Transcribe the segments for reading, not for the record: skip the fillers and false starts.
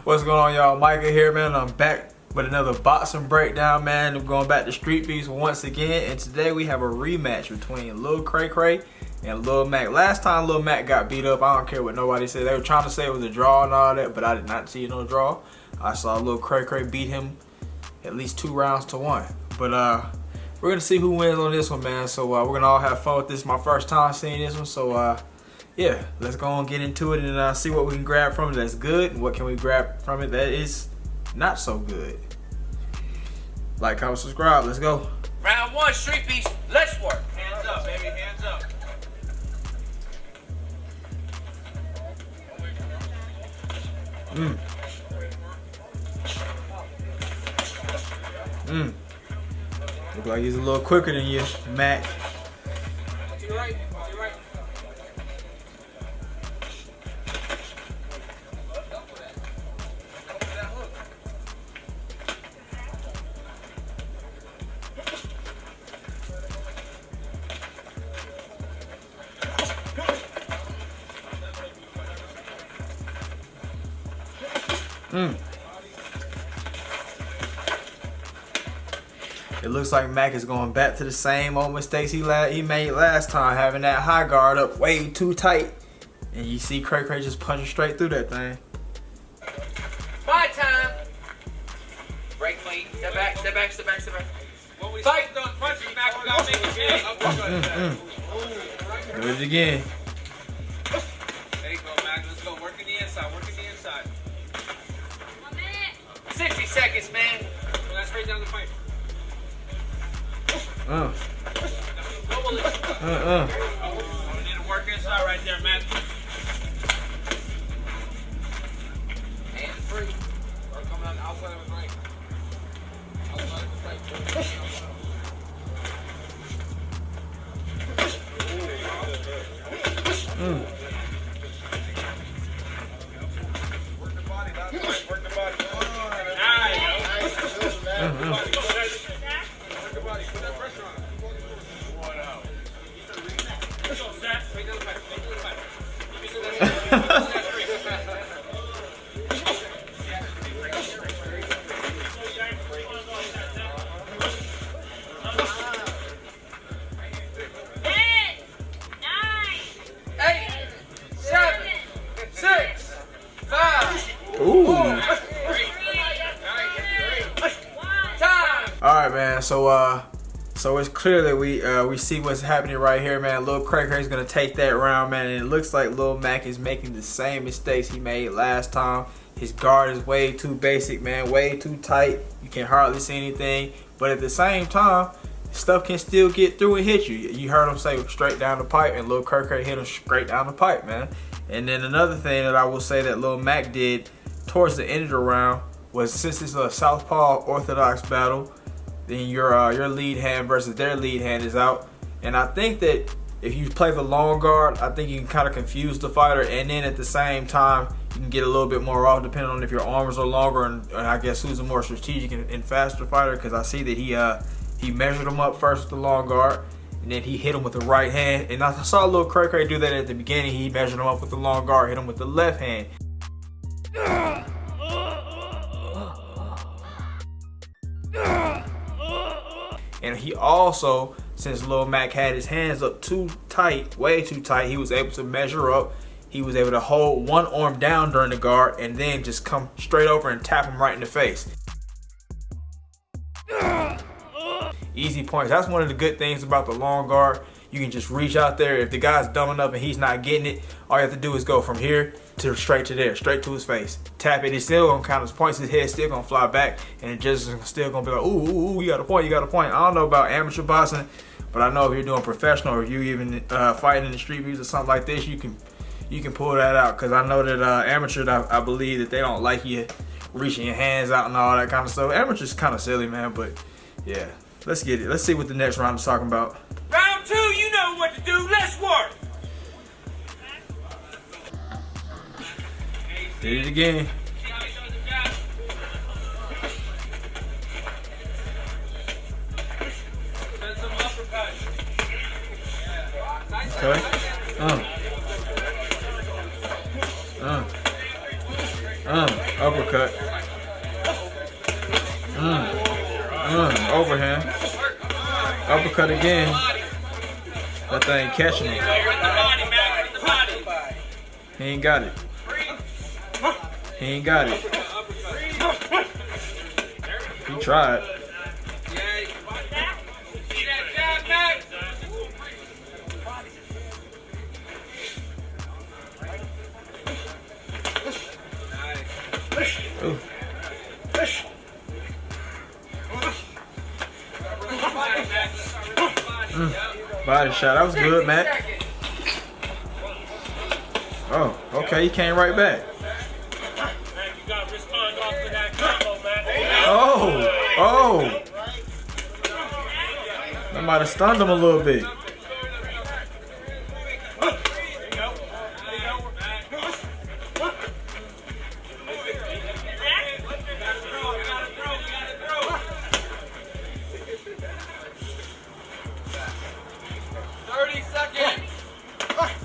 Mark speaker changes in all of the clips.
Speaker 1: What's going on, y'all? Micah here, man. I'm back with another boxing breakdown, man. I'm going back to Streetbeefs once again, and today we have a rematch between Lil Cray and Lil Mac. Last time Lil Mac got beat up, I don't care what nobody said. They were trying to say it was a draw and all that, but I did not see no draw. I saw Lil Cray beat him at least 2 rounds to 1. But we're gonna see who wins on this one, man. So we're gonna all have fun with this. My first time seeing this one, so yeah, let's go on, get into it, and see what we can grab from it that's good, and what can we grab from it that is not so good. Like, comment, subscribe. Let's go.
Speaker 2: Round 1, Streetbeefs. Let's work. Hands up, baby. Hands up.
Speaker 1: Look like he's a little quicker than you, Mac.
Speaker 2: To your right. To your right.
Speaker 1: It looks like Mac is going back to the same old mistakes he made last time, having that high guard up way too tight. And you see Cray just punching straight through that thing.
Speaker 2: My time. Break clean. Step back, step back, step back, step back. Fight those punches, Mac. We gotta make it big.
Speaker 1: Do it again.
Speaker 2: There you go, Mac. Let's go. Work in the inside. Work in the inside. 60 seconds, man. Go straight down the pipe. We need to work inside right there, man. Hands free. Or coming on the outside of his ring. Outside of his ring. Work the body, that's work the body.
Speaker 1: Alright, man, so it's clear that we see what's happening right here, man. Lil Cray is gonna take that round, man, and it looks like Lil Mac is making the same mistakes he made last time. His guard is way too basic, man, way too tight. You can hardly see anything, but at the same time, stuff can still get through and hit you. You heard him say straight down the pipe, and Lil Cray hit him straight down the pipe, man. And then another thing that I will say that Lil Mac did towards the end of the round was, since it's a southpaw orthodox battle, then your lead hand versus their lead hand is out. And I think that if you play the long guard, I think you can kind of confuse the fighter, and then at the same time you can get a little bit more off depending on if your arms are longer, and I guess who's a more strategic and faster fighter, because I see that he measured him up first with the long guard, and then he hit him with the right hand. And I saw Lil Cray do that at the beginning. He measured him up with the long guard, hit him with the left hand. And he also, since Lil Mac had his hands up too tight, way too tight, he was able to measure up. He was able to hold one arm down during the guard and then just come straight over and tap him right in the face. Easy points. That's one of the good things about the long guard. You can just reach out there. If the guy's dumb enough and he's not getting it, all you have to do is go from here to straight to there, straight to his face. Tap it. It's still gonna count his points. His head's still gonna fly back, and it just still gonna be like, ooh, you got a point, you got a point. I don't know about amateur boxing, but I know if you're doing professional, or if you even fighting in the street beefs or something like this, you can pull that out. Because I know that amateurs, I believe that they don't like you reaching your hands out and all that kind of stuff. Amateurs kind of silly, man, but yeah. Let's get it. Let's see what the next round is talking about.
Speaker 2: Round 2, you know what to do. Let's work.
Speaker 1: Did it again. Okay. Uppercut. Overhand. Uppercut again. That thing catching him. He ain't got it. He ain't got it. He tried. Ooh. Body shot. That was good, Mac. Oh, okay. He came right back. Oh. That might have stunned him a little bit.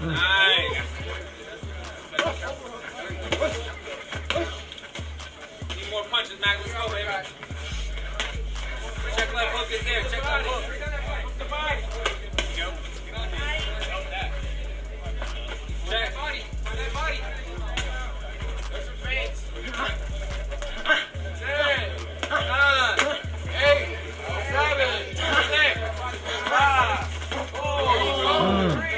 Speaker 2: Nice. Need more punches, Mac. Let's go, baby. Check left hook is there. Check left hook. Check body. That body. There's some feints. 10, 9, 8, 7, 6, 5, 4, 3.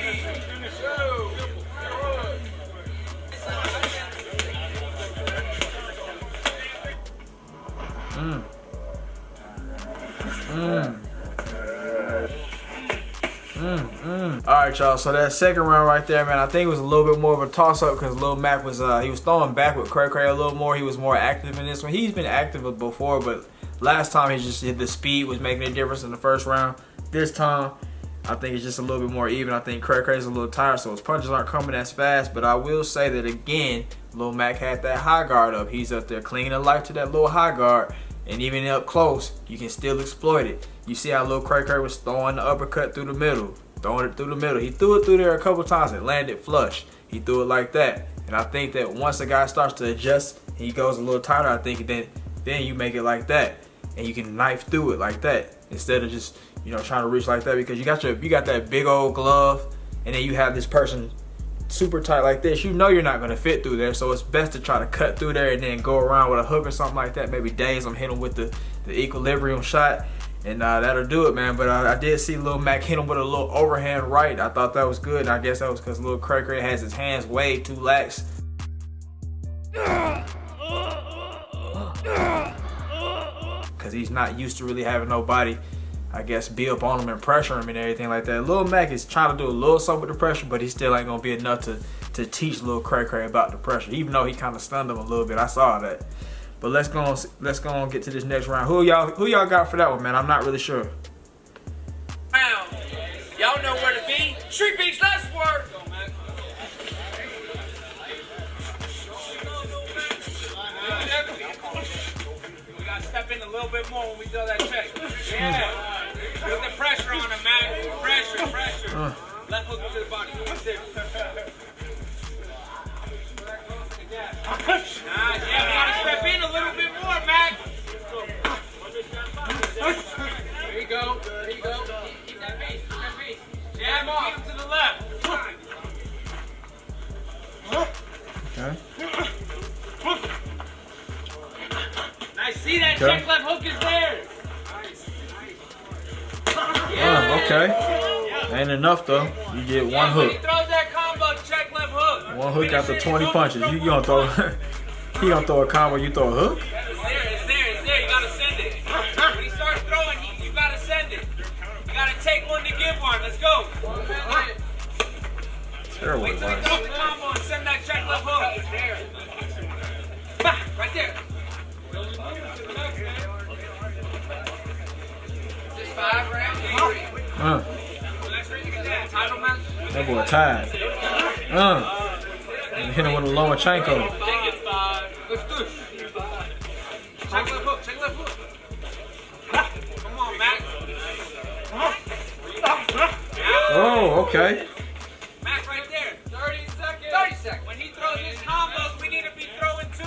Speaker 1: Alright, y'all, so that second round right there, man, I think it was a little bit more of a toss-up because Lil Mac was he was throwing back with Cray Cray a little more. He was more active in this one. He's been active before, but last time he just hit the speed was making a difference in the first round. This time, I think it's just a little bit more even. I think Cray Cray's a little tired, so his punches aren't coming as fast, but I will say that again, Lil Mac had that high guard up. He's up there clinging to life to that little high guard, and even up close, you can still exploit it. You see how Lil Cray Cray was throwing the uppercut through the middle. Throwing it through the middle. He threw it through there a couple times and landed flush. He threw it like that. And I think that once a guy starts to adjust, he goes a little tighter, I think then you make it like that. And you can knife through it like that. Instead of just, trying to reach like that, because you got that big old glove and then you have this person super tight like this. You're not gonna fit through there. So it's best to try to cut through there and then go around with a hook or something like that. Maybe days I'm hitting with the equilibrium shot. And that'll do it, man. But I did see Lil Mac hit him with a little overhand right. I thought that was good. And I guess that was because Lil Cray Cray has his hands way too lax. Because he's not used to really having nobody, I guess, be up on him and pressure him and everything like that. Lil Mac is trying to do a little something with the pressure, but he still ain't going to be enough to teach Lil Cray Cray about the pressure. Even though he kind of stunned him a little bit. I saw that. But let's go on get to this next round. Who y'all got for that one, man? I'm not really sure.
Speaker 2: Y'all know where to be. Streetbeefs, let's work. We gotta step in a little bit more when we throw that check. Yeah. Put the pressure on him, man. Pressure. Left hook to the body. Nice. Yeah, we gotta step in a little bit more, Mac. There you go. Keep that pace. Jab off. Keep him to the left.
Speaker 1: Okay.
Speaker 2: Nice. See that check left hook is there.
Speaker 1: Yeah. Okay. Ain't enough though. You get one hook.
Speaker 2: He throws that combo, check left hook.
Speaker 1: One hook after 20 punches. You gonna throw? He gonna throw a combo. You throw a hook?
Speaker 2: It's there. You gotta send it. When he starts throwing, you gotta send it. You gotta take one to give one. Let's go.
Speaker 1: Terrible
Speaker 2: Wait till he
Speaker 1: advice.
Speaker 2: throws the combo and send that check left hook. Bah, right there. Just 5 rounds.
Speaker 1: That boy tired. Hit him with a Lomachenko.
Speaker 2: Check left hook. Come on, Mac.
Speaker 1: Oh, okay.
Speaker 2: Mac right there. 30 seconds. When he throws his combos, we need to be throwing 2.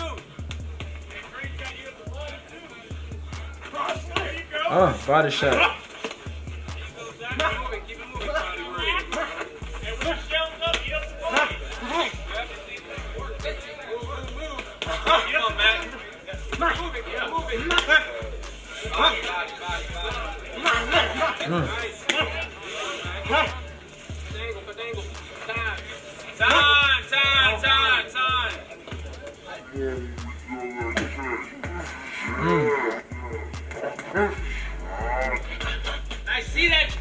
Speaker 1: Body shot.
Speaker 2: I see that.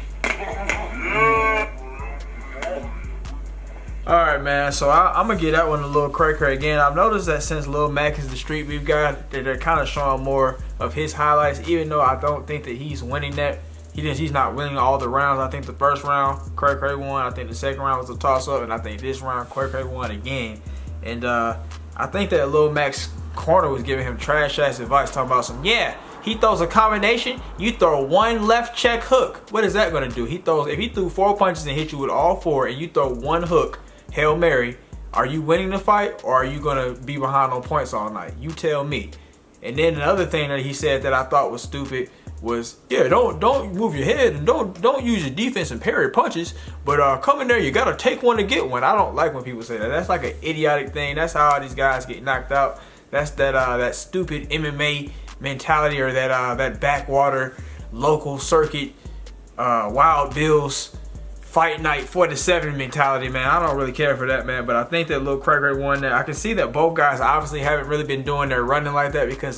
Speaker 1: Alright, man, so I'm gonna get that one a little cray again. I've noticed that since Lil Mac is the street beef guy, that they're kind of showing more of his highlights, even though I don't think that he's winning that. He's not winning all the rounds. I think the first round, Cray won. I think the second round was a toss-up, and I think this round, Cray won again. And I think that Lil Mac's corner was giving him trash-ass advice, talking about some, yeah, he throws a combination, you throw one left check hook. What is that gonna do? If he threw 4 punches and hit you with all 4, and you throw one hook, Hail Mary, are you winning the fight, or are you gonna be behind on points all night? You tell me. And then another thing that he said that I thought was stupid was, yeah, don't move your head and don't use your defense and parry punches, but come in there, you gotta take one to get one. I don't like when people say that. That's like an idiotic thing. That's how all these guys get knocked out. That's that stupid MMA mentality, or that backwater local circuit Wild Bills fight night 47 mentality, man. I don't really care for that, man. But I think that Lil Cray won that. I can see that both guys obviously haven't really been doing their running like that, because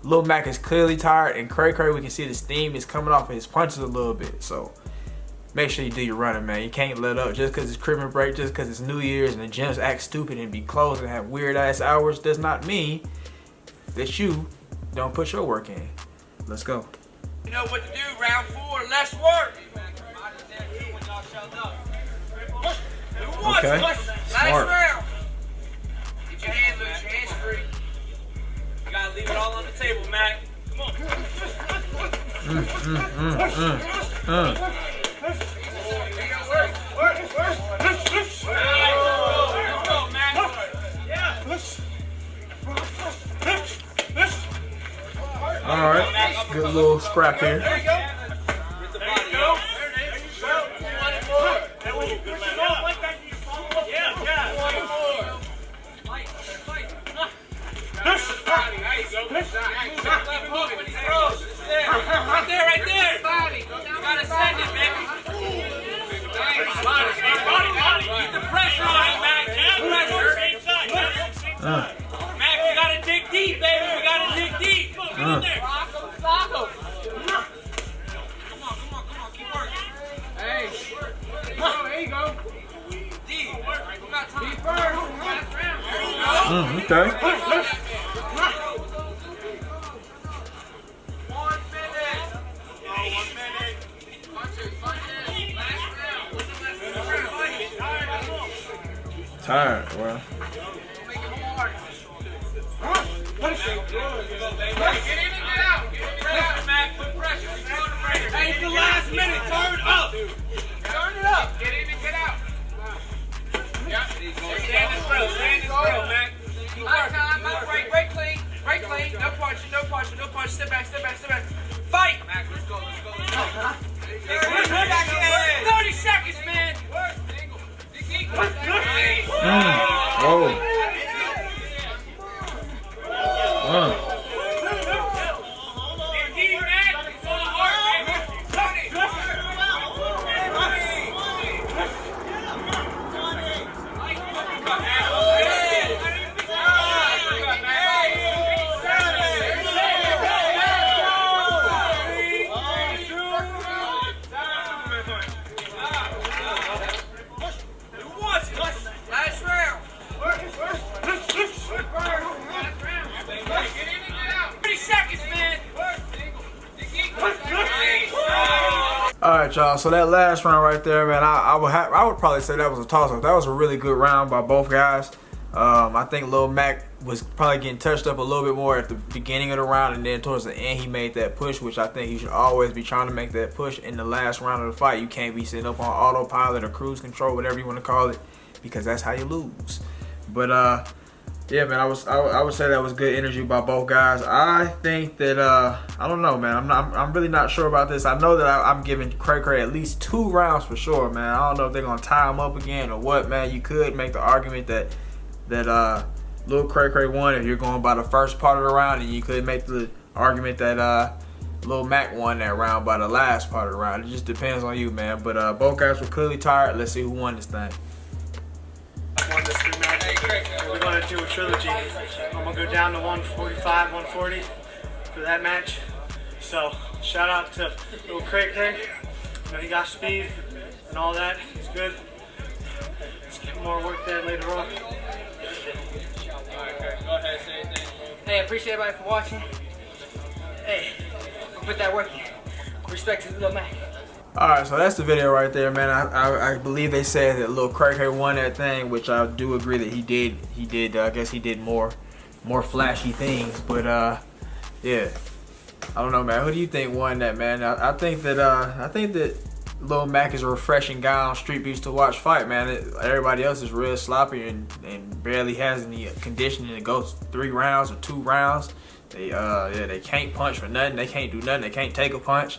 Speaker 1: Lil Mac is clearly tired, and Cray, we can see the steam is coming off of his punches a little bit. So make sure you do your running, man. You can't let up just because it's Christmas break, just because it's New Year's and the gyms act stupid and be closed and have weird ass hours does not mean that you don't put your work in. Let's go.
Speaker 2: You know what to do. Round 4, less work.
Speaker 1: Okay.
Speaker 2: Last
Speaker 1: Smart.
Speaker 2: round. Get your hand loose, your hands free. You gotta leave it all on the table, Mac. Come on.
Speaker 1: All right. Good little scrap here.
Speaker 2: There you go. There you go. Right there. You gotta send it, baby. Keep the pressure on it, Mac. Keep the pressure. Mac, we gotta dig deep, baby. We gotta dig deep. Get in there. Lock him. Come on. Keep working. Hey. There you go. Deep. We got time. Deep first.
Speaker 1: Okay.
Speaker 2: 1 minute. 1 minute. Punches. Last round.
Speaker 1: Tired, well.
Speaker 2: Make it hard. Get in and get out. Mac. Put pressure. Hey, it's the last minute. Turn up. Turn it up. Get in and get out. Yeah. Stand this grill, Mac. High time. Break clean. No punching. Step back. Fight. Mac, let's go. 30 seconds, man.
Speaker 1: Oh.
Speaker 2: Last round.
Speaker 1: All right, y'all. So that last round right there, man, I would probably say that was a toss-up. That was a really good round by both guys. I think Lil Mac was probably getting touched up a little bit more at the beginning of the round, and then towards the end he made that push, which I think he should always be trying to make that push in the last round of the fight. You can't be sitting up on autopilot or cruise control, whatever you want to call it, because that's how you lose. But Yeah, man, I would say that was good energy by both guys. I think that I don't know, man. I'm really not sure about this. I know that I'm giving Cray Cray at least 2 rounds for sure, man. I don't know if they're gonna tie him up again or what, man. You could make the argument that Lil Cray Cray won if you're going by the first part of the round, and you could make the argument that Lil Mac won that round by the last part of the round. It just depends on you, man. But both guys were clearly tired. Let's see who won this thing.
Speaker 3: Won this rematch. We're going to do a trilogy. I'm going to go down to 145, 140 for that match. So, shout out to Lil Cray Cray. You know, he got speed and all that. He's good. Let's get more work there later on.
Speaker 4: Hey, I appreciate everybody for watching. Hey, put that work in. Respect to Lil Mac.
Speaker 1: Alright, so that's the video right there, man. I believe they said that Lil Cray Cray won that thing, which I do agree that he did. I guess he did more flashy things, but yeah. I don't know, man. Who do you think won that, man? I think that Lil Mac is a refreshing guy on Streetbeefs to watch fight, man. Everybody else is real sloppy and barely has any conditioning to go 3 rounds or 2 rounds. They can't punch for nothing. They can't do nothing. They can't take a punch.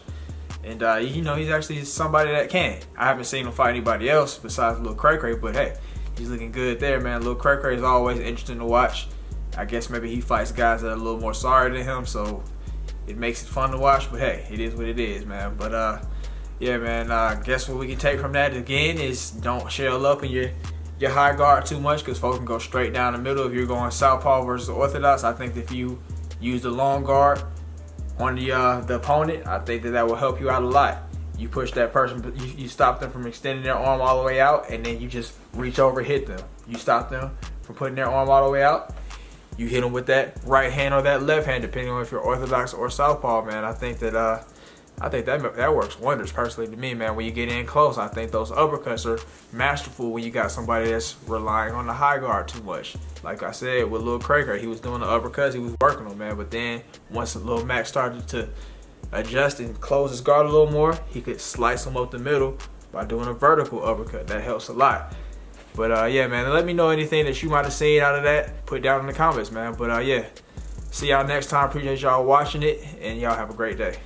Speaker 1: And you know, he's actually somebody that can. I haven't seen him fight anybody else besides Lil Cray Cray, but hey, he's looking good there, man. Lil Cray Cray is always interesting to watch. I guess maybe he fights guys that are a little more sorry than him, so it makes it fun to watch. But hey, it is what it is, man. But yeah, man. Guess what we can take from that again is don't shell up in your high guard too much, because folks can go straight down the middle. If you're going southpaw versus orthodox, I think that if you use the long guard on the opponent, I think that will help you out a lot. You push that person, you stop them from extending their arm all the way out, and then you just reach over, hit them. You stop them from putting their arm all the way out. You hit them with that right hand or that left hand, depending on if you're orthodox or southpaw, man. I think that works wonders personally to me, man. When you get in close, I think those uppercuts are masterful when you got somebody that's relying on the high guard too much. Like I said with Lil Cray Cray, he was doing the uppercuts, he was working them, man. But then once Lil Mac started to adjust and close his guard a little more, he could slice him up the middle by doing a vertical uppercut. That helps a lot. But yeah, man, let me know anything that you might have seen out of that. Put down in the comments, man. But yeah, see y'all next time. Appreciate y'all watching it, and y'all have a great day.